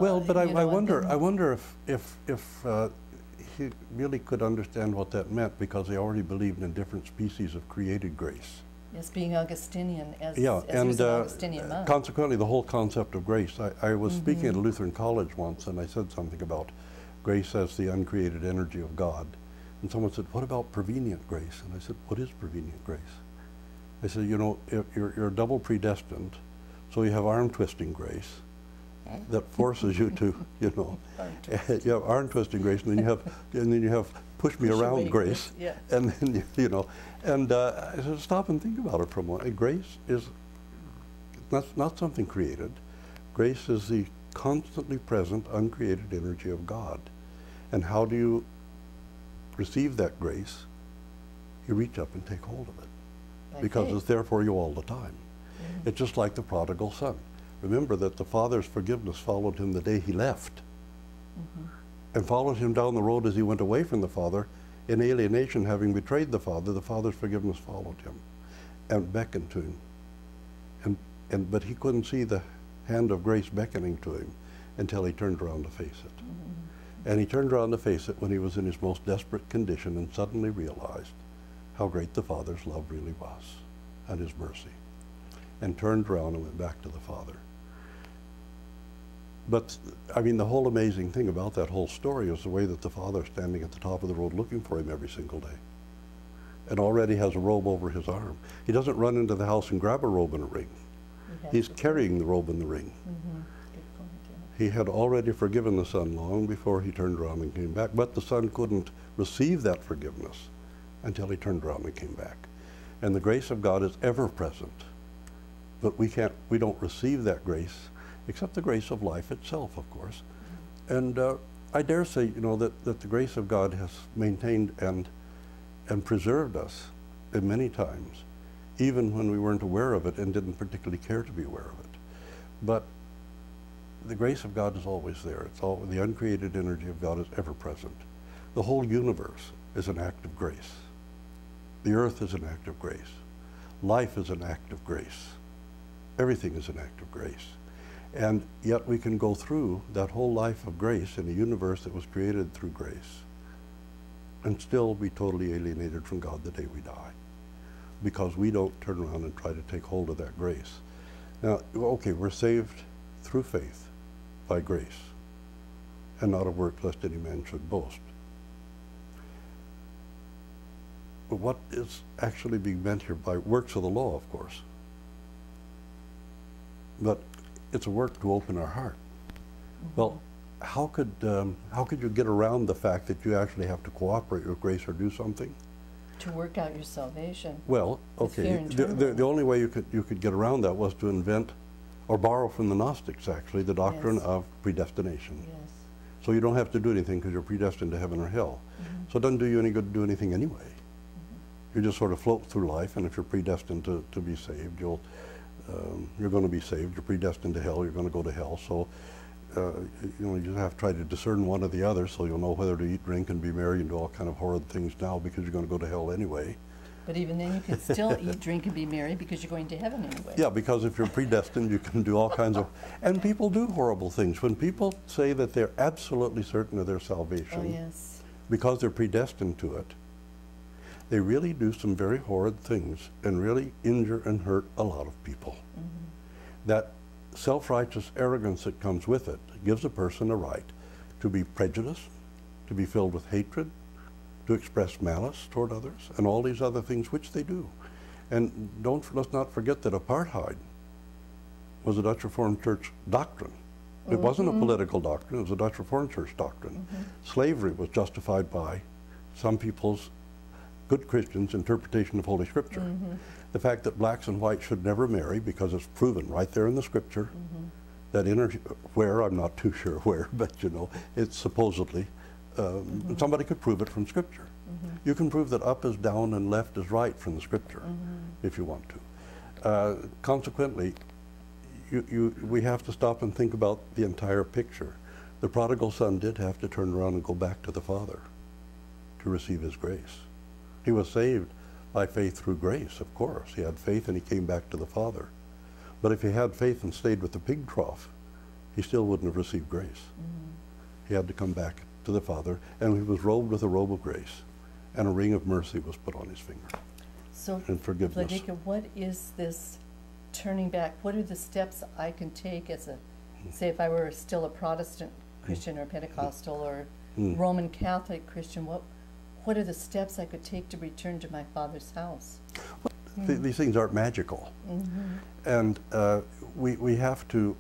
Well, but you know, I wonder if he really could understand what that meant, because he already believed in different species of created grace. Yes, being Augustinian, as he Yeah, was and an Augustinian monk. consequently, the whole concept of grace. I was speaking at a Lutheran college once, and I said something about grace as the uncreated energy of God. And someone said, "What about prevenient grace?" And I said, "What is prevenient grace?" I said, "You know, if you're double predestined, so you have arm-twisting grace that forces you to, you know, you have arm-twisting grace, and then you have push-me-around grace, yeah. and then you know." And I said, "Stop and think about it for a moment. Grace is not something created. Grace is the constantly present, uncreated energy of God. And how do you receive that grace? You reach up and take hold of it, because it's there for you all the time. It's just like the prodigal son. Remember that the father's forgiveness followed him the day he left, and followed him down the road as he went away from the father. In alienation, having betrayed the father's forgiveness followed him and beckoned to him. But he couldn't see the hand of grace beckoning to him until he turned around to face it. And he turned around to face it when he was in his most desperate condition, and suddenly realized how great the Father's love really was and his mercy, and turned around and went back to the Father. But, I mean, the whole amazing thing about that whole story is the way that the Father's standing at the top of the road looking for him every single day, and already has a robe over his arm. He doesn't run into the house and grab a robe and a ring. He's carrying the robe and the ring. He had already forgiven the son long before he turned around and came back, but the son couldn't receive that forgiveness until he turned around and came back. And the grace of God is ever present, but we don't receive that grace, except the grace of life itself, of course. And I dare say, you know, that the grace of God has maintained and preserved us in many times, even when we weren't aware of it and didn't particularly care to be aware of it. But the grace of God is always there. The uncreated energy of God is ever present. The whole universe is an act of grace. The earth is an act of grace. Life is an act of grace. Everything is an act of grace. And yet we can go through that whole life of grace in a universe that was created through grace and still be totally alienated from God the day we die, because we don't turn around and try to take hold of that grace. Now, okay, we're saved through faith, by grace, and not of works, lest any man should boast. But what is actually being meant here by works of the law, of course? But it's a work to open our heart. Well, how could you get around the fact that you actually have to cooperate with grace or do something? To work out your salvation. Well, okay, the only way you could get around that was to invent, or borrow from the Gnostics, actually, the doctrine of predestination. Yes. So you don't have to do anything because you're predestined to heaven or hell. So it doesn't do you any good to do anything anyway. You just sort of float through life, and if you're predestined to be saved, you're going to be saved. You're predestined to hell, you're going to go to hell. So you know, you have to try to discern one or the other, so you'll know whether to eat, drink, and be merry and do all kind of horrid things now, because you're going to go to hell anyway. But even then you can still eat, drink, and be merry, because you're going to heaven anyway. Yeah, because if you're predestined, you can do all kinds of, and people do horrible things. When people say that they're absolutely certain of their salvation, because they're predestined to it, they really do some very horrid things and really injure and hurt a lot of people. That self-righteous arrogance that comes with it gives a person a right to be prejudiced, to be filled with hatred, to express malice toward others, and all these other things which they do. And let's not forget that apartheid was a Dutch Reformed Church doctrine. It wasn't a political doctrine, it was a Dutch Reformed Church doctrine. Slavery was justified by some people's, good Christians' interpretation of Holy Scripture. The fact that blacks and whites should never marry, because it's proven right there in the Scripture, that where, I'm not too sure where, but you know, it's supposedly, somebody could prove it from Scripture. You can prove that up is down and left is right from the Scripture, if you want to. Consequently, we have to stop and think about the entire picture. The prodigal son did have to turn around and go back to the Father to receive his grace. He was saved by faith through grace, of course. He had faith and he came back to the Father. But if he had faith and stayed with the pig trough, he still wouldn't have received grace. He had to come back to the Father, and he was robed with a robe of grace, and a ring of mercy was put on his finger, So, and forgiveness. Vladika, what is this turning back? What are the steps I can take as a, say if I were still a Protestant Christian or Pentecostal or Roman Catholic Christian, what are the steps I could take to return to my Father's house? These things aren't magical. And we have to,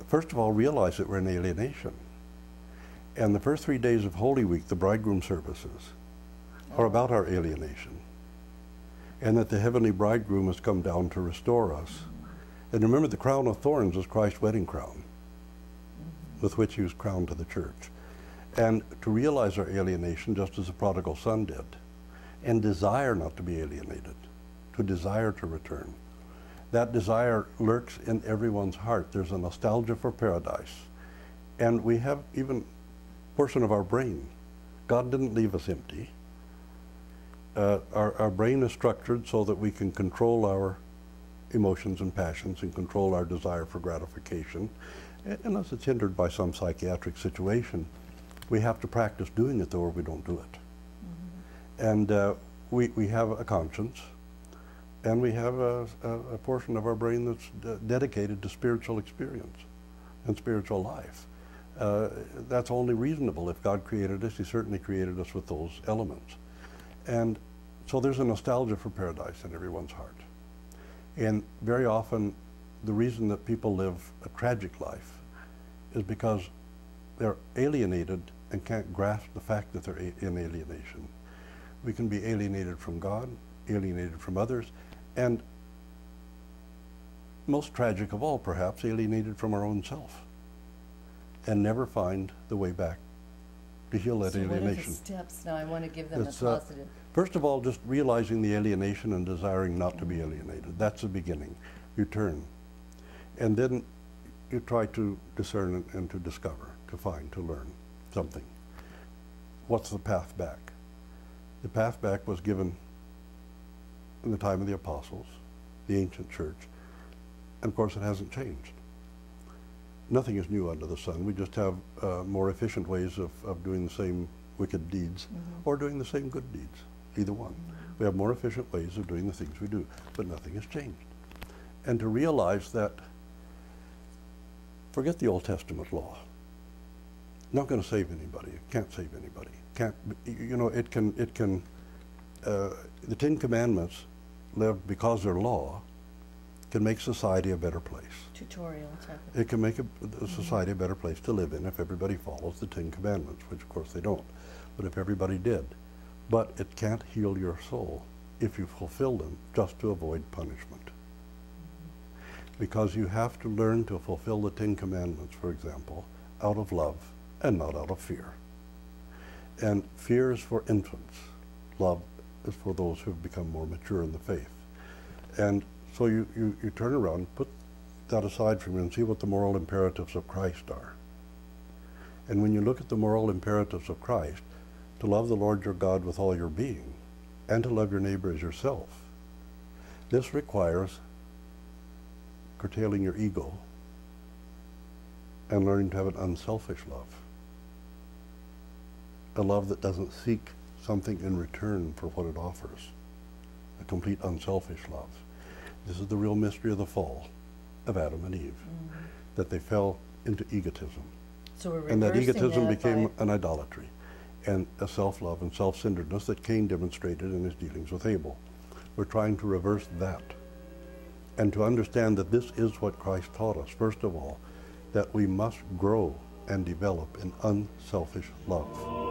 first of all, realize that we're in alienation. And the first 3 days of Holy Week, the bridegroom services, are about our alienation. And that the heavenly bridegroom has come down to restore us. And remember, the crown of thorns is Christ's wedding crown, with which he was crowned to the church. And to realize our alienation, just as the prodigal son did, and desire not to be alienated, to desire to return. That desire lurks in everyone's heart. There's a nostalgia for paradise. And we have even a portion of our brain. God didn't leave us empty. Our brain is structured so that we can control our emotions and passions and control our desire for gratification. Unless it's hindered by some psychiatric situation, we have to practice doing it, though, or we don't do it. And we have a conscience, and we have a portion of our brain that's dedicated to spiritual experience and spiritual life. That's only reasonable. If God created us, he certainly created us with those elements. And so there's a nostalgia for paradise in everyone's heart. And very often, the reason that people live a tragic life is because they're alienated and can't grasp the fact that they're in alienation. We can be alienated from God, alienated from others, and most tragic of all, perhaps, alienated from our own self, and never find the way back to heal that alienation. What are the steps? Now I want to give them a positive. First of all, just realizing the alienation and desiring not to be alienated. That's the beginning. You turn. And then you try to discern and to discover, to find, to learn something. What's the path back? The path back was given in the time of the apostles, the ancient church, and of course it hasn't changed. Nothing is new under the sun. We just have more efficient ways of doing the same wicked deeds or doing the same good deeds, either one. We have more efficient ways of doing the things we do, but nothing has changed. And to realize that, forget the Old Testament law. Not going to save anybody. It can't save anybody. Can't, you know, it can, the Ten Commandments, lived because they're law, can make society a better place. Tutorial type of It can make a society a better place to live in if everybody follows the Ten Commandments, which of course they don't, but if everybody did. But it can't heal your soul if you fulfill them just to avoid punishment. Because you have to learn to fulfill the Ten Commandments, for example, out of love and not out of fear. And fear is for infants. Love is for those who have become more mature in the faith. And so you turn around, put that aside from you and see what the moral imperatives of Christ are. And when you look at the moral imperatives of Christ, to love the Lord your God with all your being and to love your neighbor as yourself, this requires curtailing your ego and learning to have an unselfish love. A love that doesn't seek something in return for what it offers. A complete unselfish love. This is the real mystery of the fall of Adam and Eve, that they fell into egotism. So we're and that egotism that became an idolatry and a self-love and self-centeredness that Cain demonstrated in his dealings with Abel. We're trying to reverse that and to understand that this is what Christ taught us. First of all, that we must grow and develop an unselfish love.